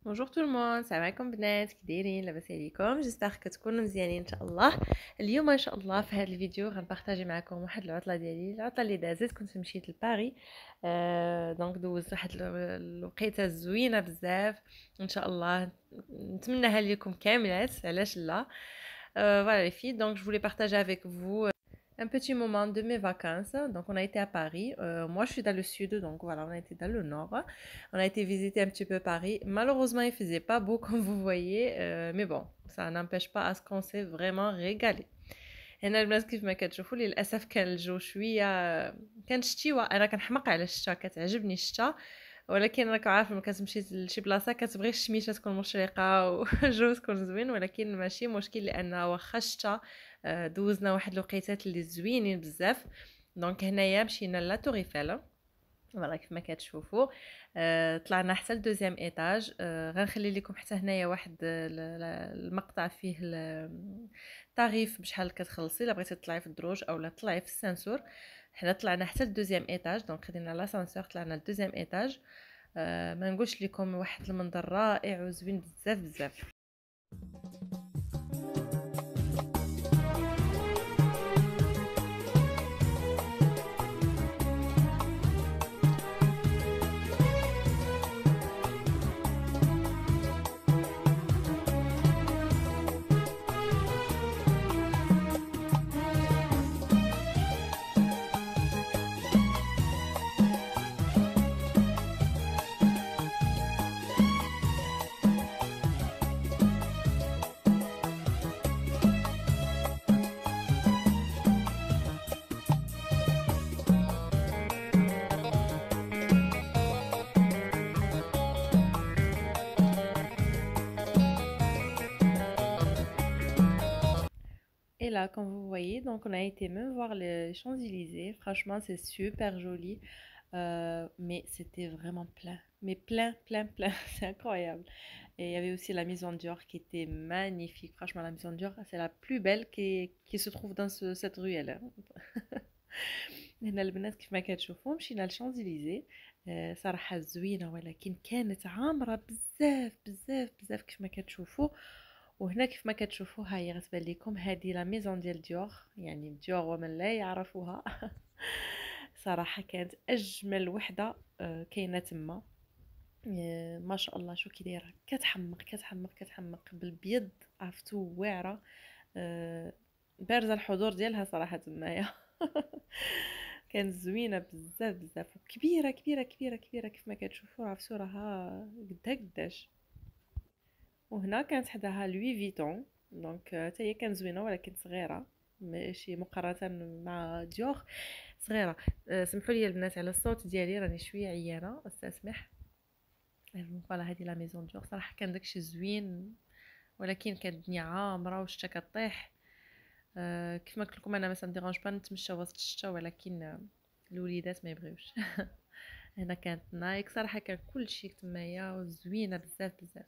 Bonjour tout le monde, السلام عليكم بنات، كي دايرين؟ لاباس عليكم؟ جيسبر كتكونوا مزيانين ان شاء الله. اليوم ان شاء الله في هذا الفيديو غنبارطاجي معكم واحد العطله ديالي. العطله اللي دازت كنت مشيت لباري. دونك دوزت واحد الوقيته زوينه بزاف ان شاء الله. نتمنىها لكم كاملات، علاش لا. Voilà les filles, donc je voulais partager avec vous un petit moment de mes vacances. Donc, on a été à Paris. Moi, je suis dans le sud, donc voilà, on a été dans le nord. On a été visiter un petit peu Paris. Malheureusement, il faisait pas beau comme vous voyez, mais bon, ça n'empêche pas à ce qu'on s'est vraiment régalé. هنا البنات كيف ما كتشوفوا للاسف كان الجو شويه كان شتيوه. انا كنحماق على الشتا، كتعجبني الشتا، ولكن راك عارف ملي كتمشي لشي بلاصه كتبغي الشميشه تكون مشرقه والجو تكون زوين، ولكن ماشي مشكل لان واخا الشتا دوزنا واحد الوقيتات اللي زوينين بزاف. دونك هنايا مشينا لا تور ايفل. فوالا كيف ما كتشوفوا. طلعنا حتى لدوزيام ايطاج. غنخلي لكم حتى هنايا واحد المقطع فيه التاريف بشحال كتخلصي الا بغيتي تطلعي في الدروج اولا تطلعي في السانسور. حنا طلعنا حتى لدوزيام ايطاج، دونك خدينا لاسانسور طلعنا لدوزيام ايطاج. ما نقولش لكم واحد المنظر رائع وزوين بزاف بزاف. Et là, comme vous voyez, donc on a été même voir les Champs-Élysées. Franchement, c'est super joli. Mais c'était vraiment plein. Mais plein, plein, plein. C'est incroyable. Et il y avait aussi la Maison Dior qui était magnifique. Franchement, la Maison Dior, c'est la plus belle qui se trouve dans cette ruelle, hein. هنا البنات كيف ما كتشوفوا مشينا للشانزليزيه. صراحه زوينه ولكن كانت عامره بزاف بزاف بزاف كيف ما كتشوفوا. وهنا كيف ما كتشوفوا ها هي غتبان لكم هذه لا ميزون ديال ديور، يعني ديور ومن لا يعرفوها. صراحه كانت اجمل وحده كاينه تما. ما شاء الله شو كي دايره، كتحمق كتحمق كتحمق بالبيض، عرفتو واعره. بارزه الحضور ديالها صراحه تمايا. كانت زوينه بزاف بزاف وكبيره كبيره كبيره كبيره كيف ما كتشوفوا، عرفتوا راها قدها قداش. وهنا كانت حداها لوي فيتون، دونك حتى هي كانت زوينه ولكن صغيره، ماشي مقارنه مع ديور، صغيره. سمحوا لي البنات على الصوت ديالي، راني شويه عيانه، استسمح. فوالا هذه لا ميزون ديور صراحه كان داكشي زوين، ولكن كانت الدنيا عامره والشتا كطيح. كيف ما قلت لكم انا ما سنديرونج با نتمشى وسط الشتا، ولكن الوليدات ما يبغيوش. هنا كانت نايك، صراحه كان كلشي تمايا زوينه بزاف بزاف.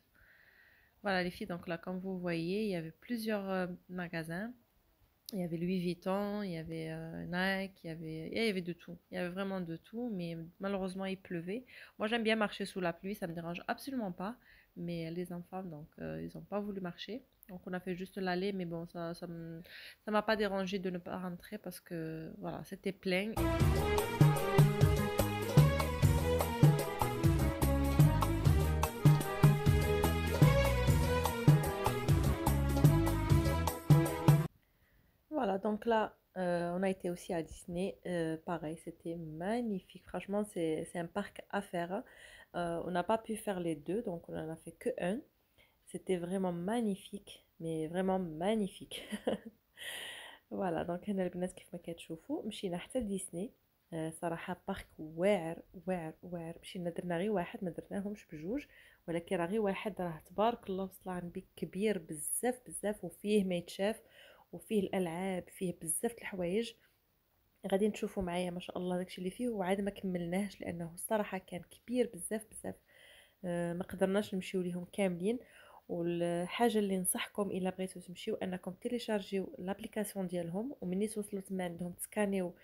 Voilà les filles, donc là comme vous voyez, il y avait plusieurs magasins. Il y avait Louis Vuitton, il y avait Nike, il y avait de tout. Il y avait vraiment de tout, mais malheureusement il pleuvait. Moi j'aime bien marcher sous la pluie, ça me dérange absolument pas. Mais les enfants, donc ils n'ont pas voulu marcher. Donc on a fait juste l'aller, mais bon, ça m'a pas dérangé de ne pas rentrer parce que voilà, c'était plein. Voilà, donc là, on a été aussi à Disney. Pareil, c'était magnifique. Franchement, c'est un parc à faire, hein. On n'a pas pu faire les deux, donc on en a fait que un. C'était vraiment magnifique, mais vraiment magnifique. فوالا دونك هنا البنات كيف ما كتشوفوا مشينا حتى لديسني. صراحه بارك واعر واعر واعر. مشينا درنا غير واحد، ما درناهمش بجوج، ولكن راه غير واحد راه تبارك الله وصل عن بك كبير بزاف بزاف، وفيه ما يتشاف، وفيه الالعاب، فيه بزاف د الحوايج. غادي نشوفوا معايا ما شاء الله داكشي اللي فيه، وعاد ما كملناهش لانه الصراحه كان كبير بزاف بزاف. ما قدرناش نمشيو ليهم كاملين. والحاجه اللي ننصحكم الا بغيتو تمشيو انكم تيليشارجيو لابليكاسيون ديالهم، ومني توصلوا تما عندهم تسكانيو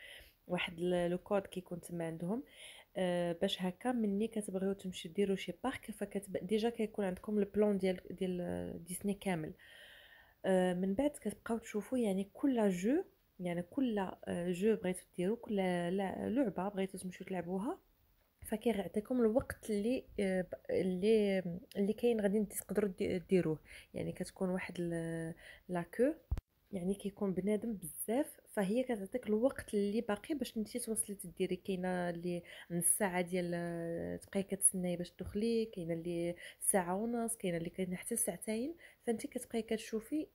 واحد لو كود كيكون تما عندهم. باش هكا ملي كتبغيو تمشيو ديروا شي بارك ديجا كيكون عندكم البلان ديال ديزني كامل. من بعد كتبقاو تشوفوا يعني كل جو، يعني كل جو بغيتو ديروا، كل لعبه بغيتو تمشيو تلعبوها، فكيعطيكم الوقت اللي كاين غادي تقدروا ديروه. يعني كتكون واحد لاكو، يعني كيكون بنادم بزاف، فهي كتعطيك الوقت اللي باقي باش نتي توصلي تديري. كاينه اللي نص ساعه ديال تبقاي كتسناي باش تدخلي، كاينه اللي ساعه ونص، كاينه اللي كاينه حتى ساعتين. فانت كتبقاي كتشوفي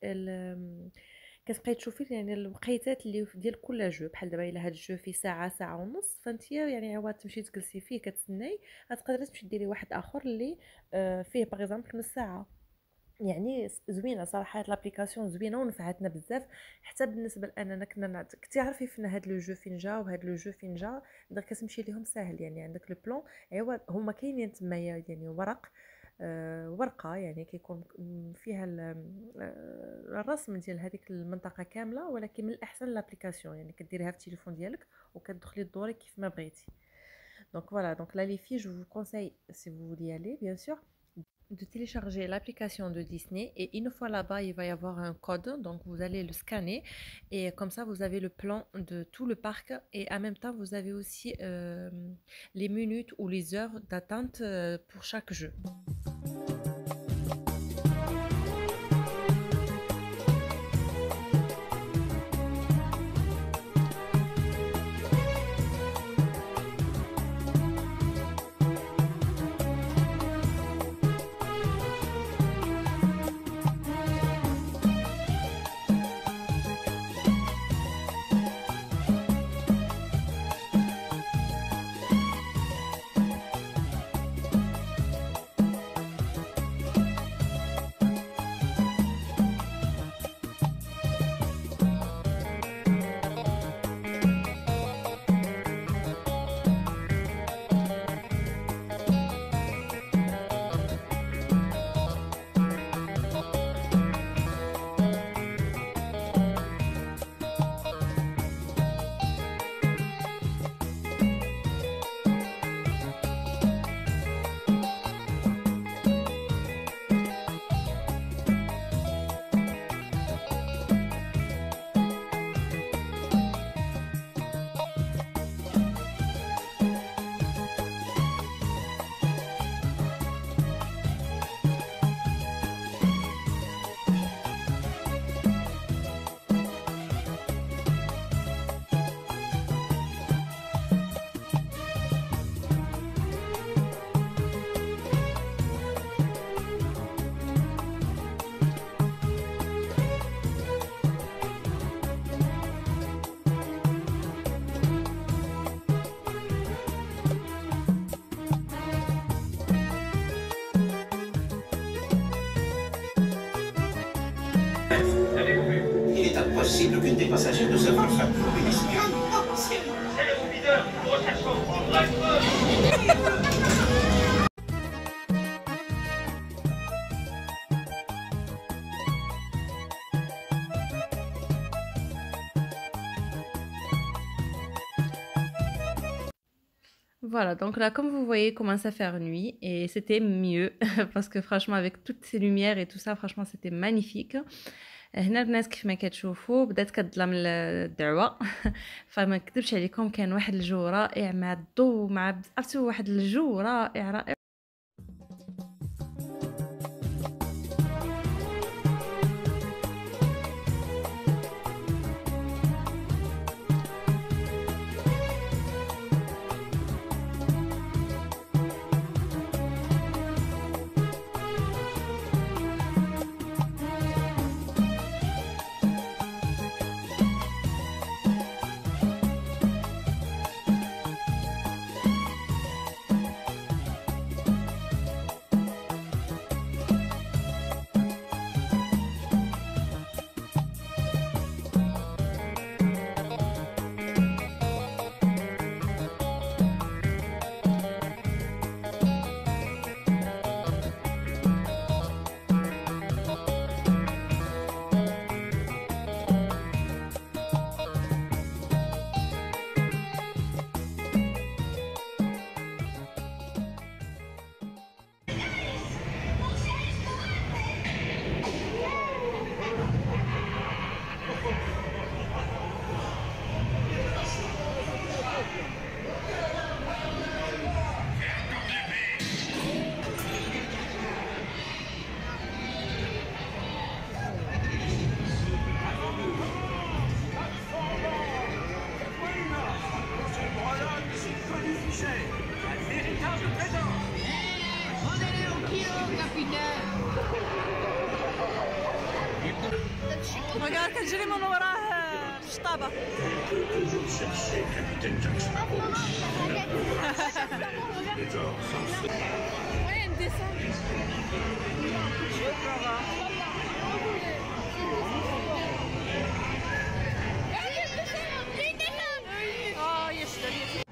كتبقاي تشوفي يعني الوقيتات اللي ديال كل جو. بحال دابا الا هاد الجو فيه ساعه ساعه ونص، فانت يعني عوض تمشي تجلسي فيه كتسناي، غتقدري تمشي ديري واحد اخر اللي فيه باغ اكزومبل نص ساعه. يعني زوينه صراحه، هاد لابليكاسيون زوينه ونفعتنا بزاف. حتى بالنسبه لاننا كنتي عارفي فين هاد لو جو فين جا وهاد لو جو فين جا، دونك كتمشي ليهم ساهل. يعني عندك لو بلان، ايوا هما كاينين تمايا يعني ورق، ورقه يعني كيكون فيها الرسم ديال هذيك المنطقه كامله، ولكن من الاحسن لابليكاسيون يعني كديريها في التليفون ديالك وكتدخلي تدوري كيف ما بغيتي. Donc voilà, donc là les filles, je vous conseille, si vous voulez y aller, bien sûr, de télécharger l'application de Disney, et une fois là-bas, il va y avoir un code, donc vous allez le scanner et comme ça vous avez le plan de tout le parc, et en même temps vous avez aussi les minutes ou les heures d'attente pour chaque jeu. Il est impossible qu'une des passagères de ce vol soit une espionne. C'est le leader, recherchons. Voilà, donc là, comme vous voyez, il commence à faire nuit et c'était mieux parce que franchement, avec toutes ces lumières et tout ça, franchement, c'était magnifique. هنا البنات كيف ما كتشوفوا بدات كتظلم الدعوه فما نكذبش عليكم، كان واحد الجو رائع مع الضوء مع عرفتوا واحد الجو رائع رائع. Regarde كتجري من وراه الشطابة. Toujours chercher Capitaine Jack Sparrow. Ouais, une descente. Oh, yeşil.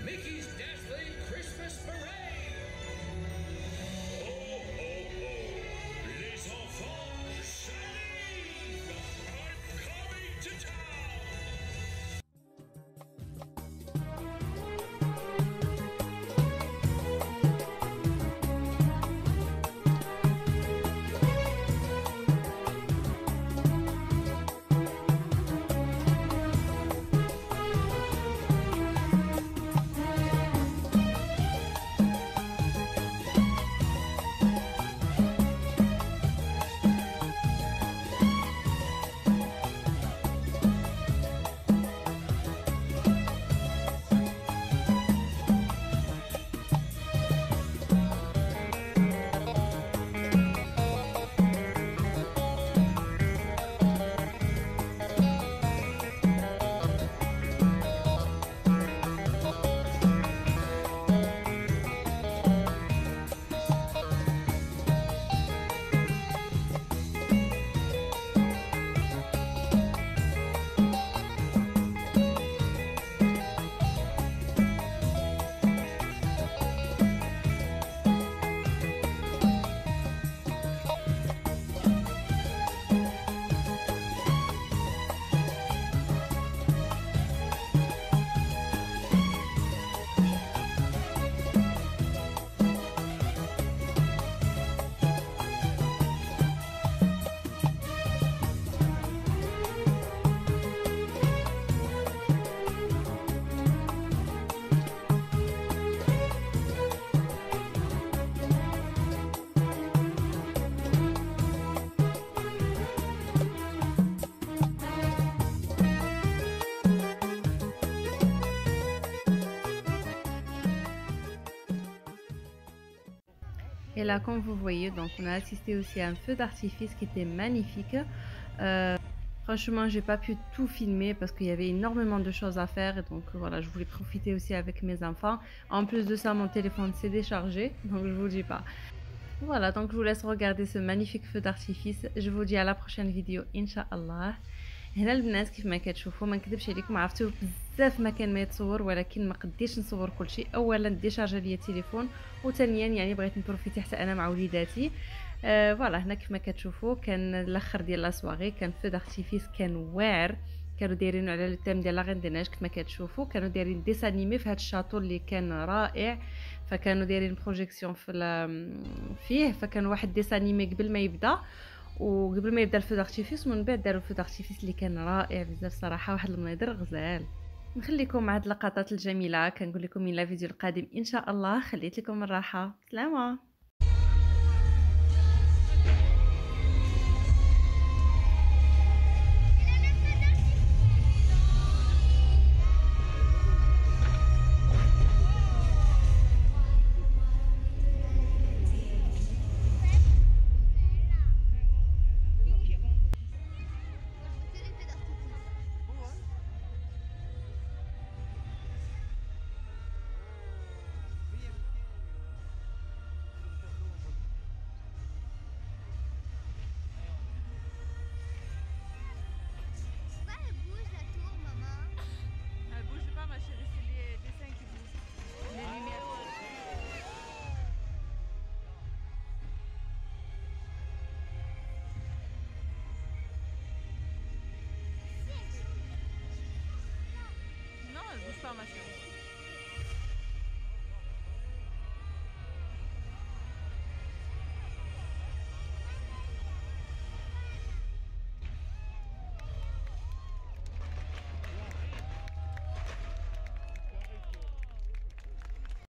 Mickey's Dazzling Christmas Parade! Ho, ho, ho! Les enfants s'arrivent! I'm coming to town! Et là, comme vous voyez, donc on a assisté aussi à un feu d'artifice qui était magnifique. Franchement, j'ai pas pu tout filmer parce qu'il y avait énormément de choses à faire. Et donc voilà, je voulais profiter aussi avec mes enfants. En plus de ça, mon téléphone s'est déchargé, donc je vous dis pas. Voilà, donc je vous laisse regarder ce magnifique feu d'artifice. Je vous dis à la prochaine vidéo, Inch'Allah. هنا البنات كيف ما كتشوفوا ما نكذبش عليكم، عرفتوا بزاف ما كان ما يتصور، ولكن ما قديتش نصور كلشي. اولا ديشارجا ليا التليفون، وثانيا يعني بغيت نبروفيتي حتى انا مع وليداتي. فوالا هنا كيف ما كتشوفوا كان الاخر ديال لا سواغي، كان فو دارتيفيس كان واعر، كانوا دايرينو على لو تيم ديال لا غين دي نيج. كيف ما كتشوفوا كانوا دايرين ديسانيمي في هذا الشاطو اللي كان رائع، فكانوا دايرين بروجيكسيون فيه، فكان واحد ديسانيمي قبل ما يبدا، وقبل ما يبدا الفو دارتيفيس، ومن بعد داروا الفو دارتيفيس اللي كان رائع بزاف صراحه، واحد المنظر غزال. نخليكم مع هاد اللقطات الجميله، كنقول لكم من الفيديو القادم ان شاء الله. خليت لكم الراحه، سلامه. ma chérie.